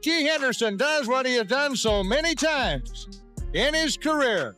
Rickey Henderson does what he has done so many times in his career.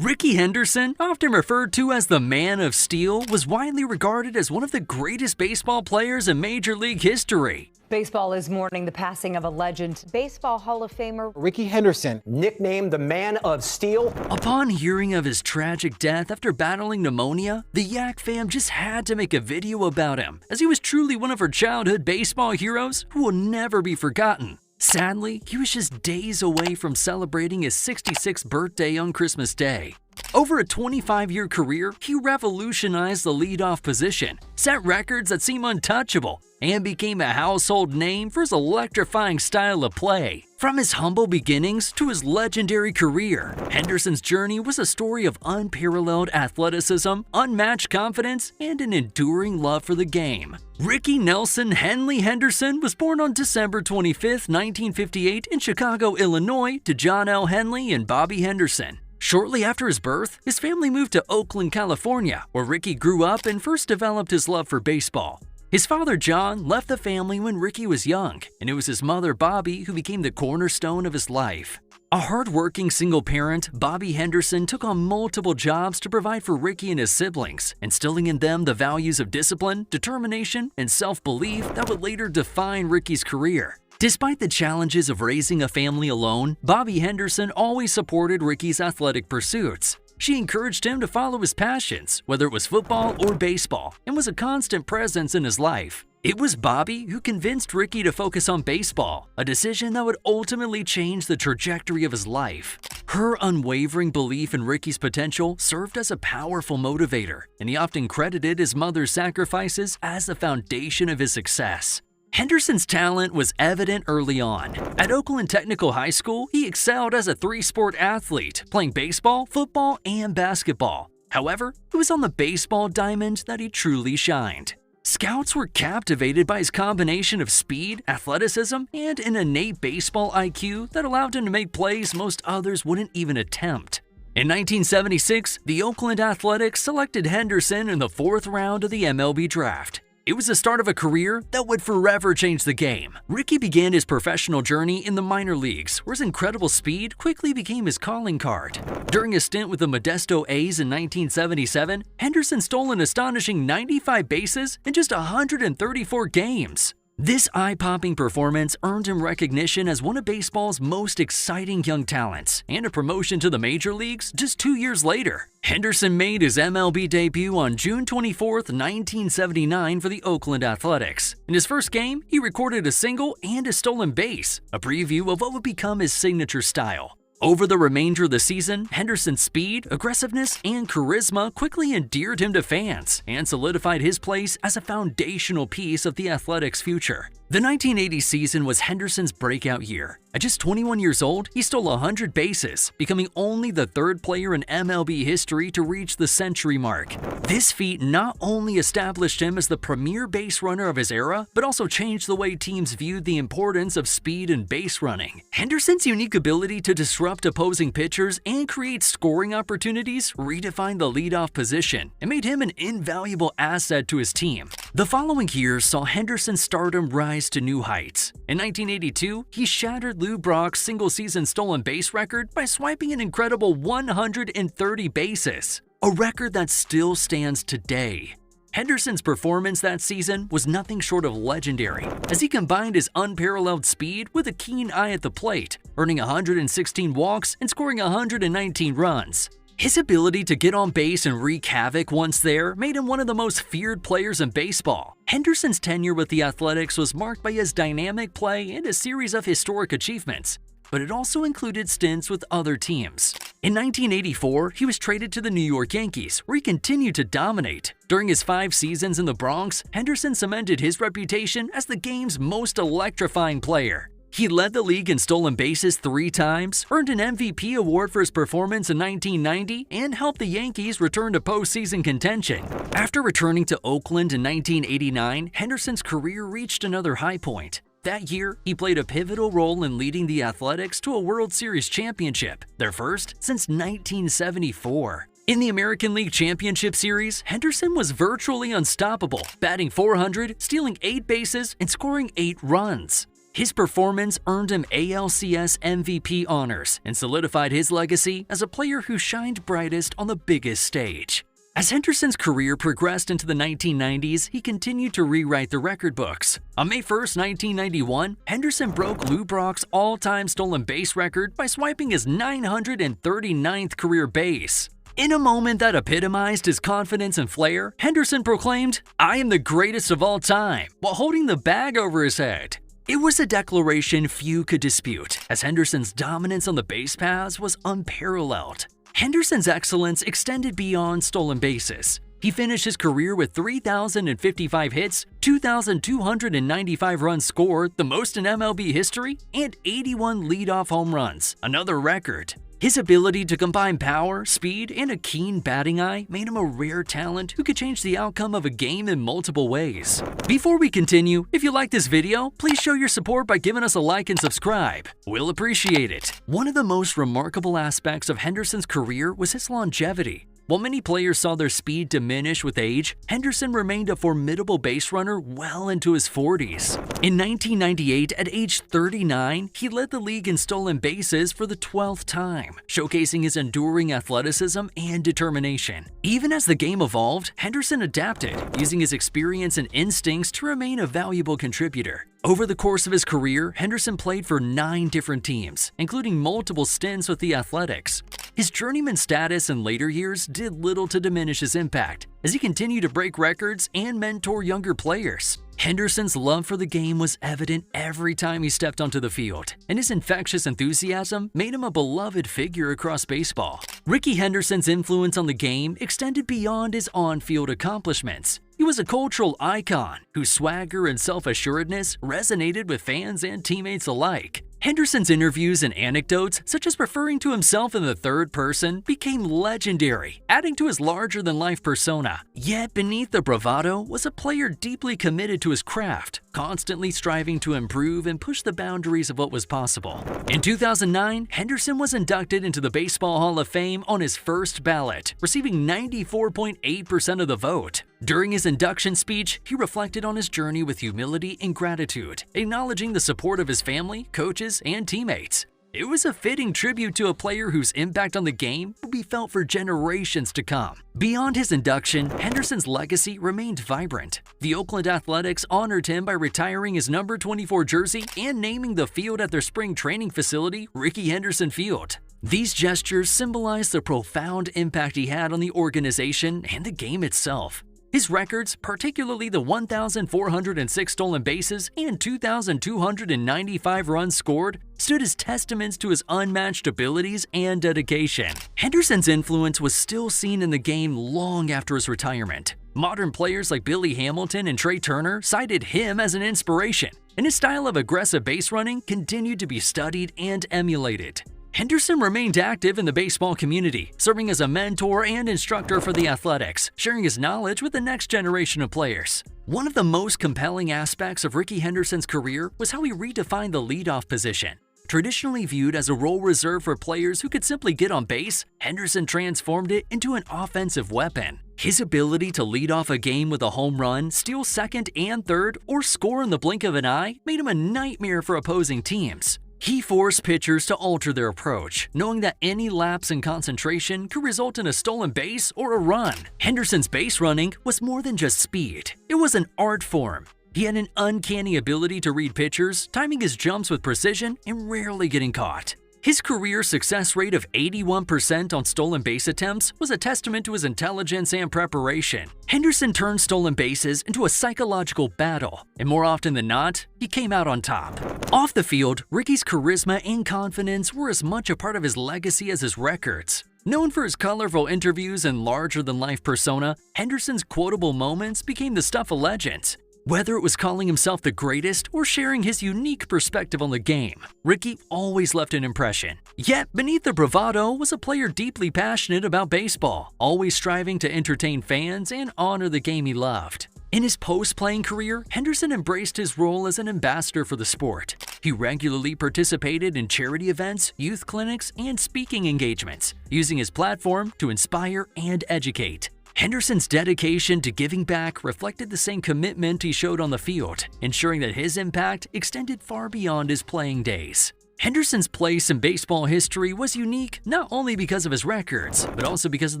Rickey Henderson, often referred to as the Man of Steel, was widely regarded as one of the greatest baseball players in Major League history. Baseball is mourning the passing of a legend, Baseball Hall of Famer Rickey Henderson, nicknamed the Man of Steel. Upon hearing of his tragic death after battling pneumonia, the Yak fam just had to make a video about him, as he was truly one of our childhood baseball heroes who will never be forgotten. Sadly, he was just days away from celebrating his 66th birthday on Christmas Day. Over a 25-year career, he revolutionized the leadoff position, set records that seem untouchable, and became a household name for his electrifying style of play. From his humble beginnings to his legendary career, Henderson's journey was a story of unparalleled athleticism, unmatched confidence, and an enduring love for the game. Rickey Nelson Henley Henderson was born on December 25, 1958 in Chicago, Illinois, to John L. Henley and Bobby Henderson. Shortly after his birth, his family moved to Oakland, California, where Rickey grew up and first developed his love for baseball. His father, John, left the family when Rickey was young, and it was his mother, Bobby, who became the cornerstone of his life. A hard-working single parent, Bobby Henderson took on multiple jobs to provide for Rickey and his siblings, instilling in them the values of discipline, determination, and self-belief that would later define Rickey's career. Despite the challenges of raising a family alone, Bobby Henderson always supported Rickey's athletic pursuits. She encouraged him to follow his passions, whether it was football or baseball, and was a constant presence in his life. It was Bobby who convinced Rickey to focus on baseball, a decision that would ultimately change the trajectory of his life. Her unwavering belief in Rickey's potential served as a powerful motivator, and he often credited his mother's sacrifices as the foundation of his success. Henderson's talent was evident early on. At Oakland Technical High School, he excelled as a three-sport athlete, playing baseball, football, and basketball. However, it was on the baseball diamond that he truly shined. Scouts were captivated by his combination of speed, athleticism, and an innate baseball IQ that allowed him to make plays most others wouldn't even attempt. In 1976, the Oakland Athletics selected Henderson in the 4th round of the MLB draft. It was the start of a career that would forever change the game. Rickey began his professional journey in the minor leagues, where his incredible speed quickly became his calling card. During a stint with the Modesto A's in 1977, Henderson stole an astonishing 95 bases in just 134 games. This eye-popping performance earned him recognition as one of baseball's most exciting young talents, and a promotion to the major leagues just 2 years later. Henderson made his MLB debut on June 24, 1979 for the Oakland Athletics. In his first game, he recorded a single and a stolen base, a preview of what would become his signature style. Over the remainder of the season, Henderson's speed, aggressiveness, and charisma quickly endeared him to fans and solidified his place as a foundational piece of the Athletics' future. The 1980 season was Henderson's breakout year. At just 21 years old, he stole 100 bases, becoming only the 3rd player in MLB history to reach the century mark. This feat not only established him as the premier base runner of his era, but also changed the way teams viewed the importance of speed and base running. Henderson's unique ability to disrupt opposing pitchers and create scoring opportunities redefined the leadoff position and made him an invaluable asset to his team. The following years saw Henderson's stardom rise to new heights. In 1982, he shattered Lou Brock's single-season stolen base record by swiping an incredible 130 bases, a record that still stands today. Henderson's performance that season was nothing short of legendary, as he combined his unparalleled speed with a keen eye at the plate, earning 116 walks and scoring 119 runs. His ability to get on base and wreak havoc once there made him one of the most feared players in baseball. Henderson's tenure with the Athletics was marked by his dynamic play and a series of historic achievements, but it also included stints with other teams. In 1984, he was traded to the New York Yankees, where he continued to dominate. During his 5 seasons in the Bronx, Henderson cemented his reputation as the game's most electrifying player. He led the league in stolen bases 3 times, earned an MVP award for his performance in 1990, and helped the Yankees return to postseason contention. After returning to Oakland in 1989, Henderson's career reached another high point. That year, he played a pivotal role in leading the Athletics to a World Series championship, their first since 1974. In the American League Championship Series, Henderson was virtually unstoppable, batting .400, stealing 8 bases, and scoring 8 runs. His performance earned him ALCS MVP honors and solidified his legacy as a player who shined brightest on the biggest stage. As Henderson's career progressed into the 1990s, he continued to rewrite the record books. On May 1, 1991, Henderson broke Lou Brock's all-time stolen base record by swiping his 939th career base. In a moment that epitomized his confidence and flair, Henderson proclaimed, "I am the greatest of all time," while holding the bag over his head. It was a declaration few could dispute, as Henderson's dominance on the base paths was unparalleled. Henderson's excellence extended beyond stolen bases. He finished his career with 3,055 hits, 2,295 runs scored, the most in MLB history, and 81 leadoff home runs, another record. His ability to combine power, speed, and a keen batting eye made him a rare talent who could change the outcome of a game in multiple ways. Before we continue, if you like this video, please show your support by giving us a like and subscribe. We'll appreciate it. One of the most remarkable aspects of Henderson's career was his longevity. While many players saw their speed diminish with age, Henderson remained a formidable base runner well into his 40s. In 1998, at age 39, he led the league in stolen bases for the 12th time, showcasing his enduring athleticism and determination. Even as the game evolved, Henderson adapted, using his experience and instincts to remain a valuable contributor. Over the course of his career, Henderson played for 9 different teams, including multiple stints with the Athletics. His journeyman status in later years did little to diminish his impact, as he continued to break records and mentor younger players. Henderson's love for the game was evident every time he stepped onto the field, and his infectious enthusiasm made him a beloved figure across baseball. Rickey Henderson's influence on the game extended beyond his on-field accomplishments. He was a cultural icon whose swagger and self-assuredness resonated with fans and teammates alike. Henderson's interviews and anecdotes, such as referring to himself in the third person, became legendary, adding to his larger-than-life persona. Yet beneath the bravado was a player deeply committed to his craft, constantly striving to improve and push the boundaries of what was possible. In 2009, Henderson was inducted into the Baseball Hall of Fame on his first ballot, receiving 94.8% of the vote. During his induction speech, he reflected on his journey with humility and gratitude, acknowledging the support of his family, coaches, and teammates. It was a fitting tribute to a player whose impact on the game would be felt for generations to come. Beyond his induction, Henderson's legacy remained vibrant. The Oakland Athletics honored him by retiring his number 24 jersey and naming the field at their spring training facility Rickey Henderson Field. These gestures symbolize the profound impact he had on the organization and the game itself. His records, particularly the 1,406 stolen bases and 2,295 runs scored, stood as testaments to his unmatched abilities and dedication. Henderson's influence was still seen in the game long after his retirement. Modern players like Billy Hamilton and Trey Turner cited him as an inspiration, and his style of aggressive base running continued to be studied and emulated. Henderson remained active in the baseball community, serving as a mentor and instructor for the Athletics, sharing his knowledge with the next generation of players. One of the most compelling aspects of Rickey Henderson's career was how he redefined the leadoff position. Traditionally viewed as a role reserved for players who could simply get on base, Henderson transformed it into an offensive weapon. His ability to lead off a game with a home run, steal second and third, or score in the blink of an eye made him a nightmare for opposing teams. He forced pitchers to alter their approach, knowing that any lapse in concentration could result in a stolen base or a run. Henderson's base running was more than just speed. It was an art form. He had an uncanny ability to read pitchers, timing his jumps with precision and rarely getting caught. His career success rate of 81% on stolen base attempts was a testament to his intelligence and preparation. Henderson turned stolen bases into a psychological battle, and more often than not, he came out on top. Off the field, Rickey's charisma and confidence were as much a part of his legacy as his records. Known for his colorful interviews and larger-than-life persona, Henderson's quotable moments became the stuff of legends. Whether it was calling himself the greatest or sharing his unique perspective on the game, Rickey always left an impression. Yet, beneath the bravado was a player deeply passionate about baseball, always striving to entertain fans and honor the game he loved. In his post-playing career, Henderson embraced his role as an ambassador for the sport. He regularly participated in charity events, youth clinics, and speaking engagements, using his platform to inspire and educate. Henderson's dedication to giving back reflected the same commitment he showed on the field, ensuring that his impact extended far beyond his playing days. Henderson's place in baseball history was unique not only because of his records, but also because of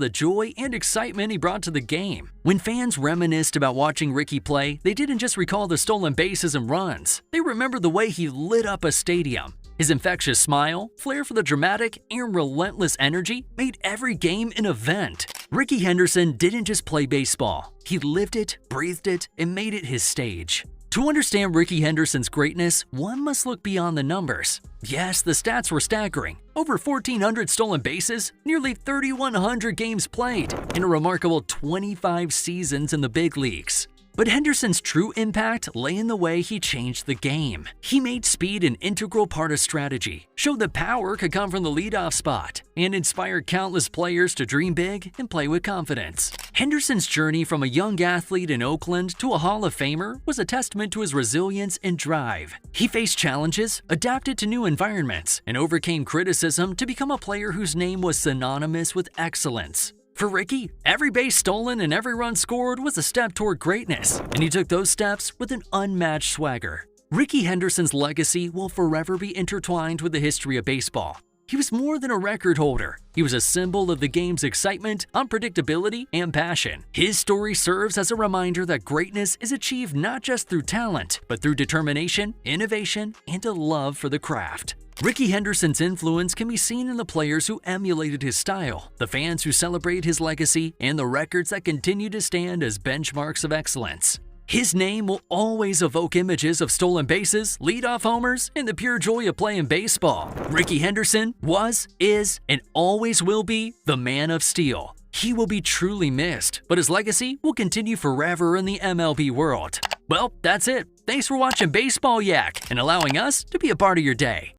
the joy and excitement he brought to the game. When fans reminisced about watching Rickey play, they didn't just recall the stolen bases and runs. They remembered the way he lit up a stadium. His infectious smile, flair for the dramatic, and relentless energy made every game an event. Rickey Henderson didn't just play baseball. He lived it, breathed it, and made it his stage. To understand Rickey Henderson's greatness, one must look beyond the numbers. Yes, the stats were staggering. Over 1,400 stolen bases, nearly 3,100 games played, and a remarkable 25 seasons in the big leagues. But Henderson's true impact lay in the way he changed the game. He made speed an integral part of strategy, showed that power could come from the leadoff spot, and inspired countless players to dream big and play with confidence. Henderson's journey from a young athlete in Oakland to a Hall of Famer was a testament to his resilience and drive. He faced challenges, adapted to new environments, and overcame criticism to become a player whose name was synonymous with excellence. For Rickey, every base stolen and every run scored was a step toward greatness, and he took those steps with an unmatched swagger. Rickey Henderson's legacy will forever be intertwined with the history of baseball. He was more than a record holder. He was a symbol of the game's excitement, unpredictability, and passion. His story serves as a reminder that greatness is achieved not just through talent, but through determination, innovation, and a love for the craft. Rickey Henderson's influence can be seen in the players who emulated his style, the fans who celebrate his legacy, and the records that continue to stand as benchmarks of excellence. His name will always evoke images of stolen bases, leadoff homers, and the pure joy of playing baseball. Rickey Henderson was, is, and always will be the man of steel. He will be truly missed, but his legacy will continue forever in the MLB world. Well, that's it. Thanks for watching Baseball Yak and allowing us to be a part of your day.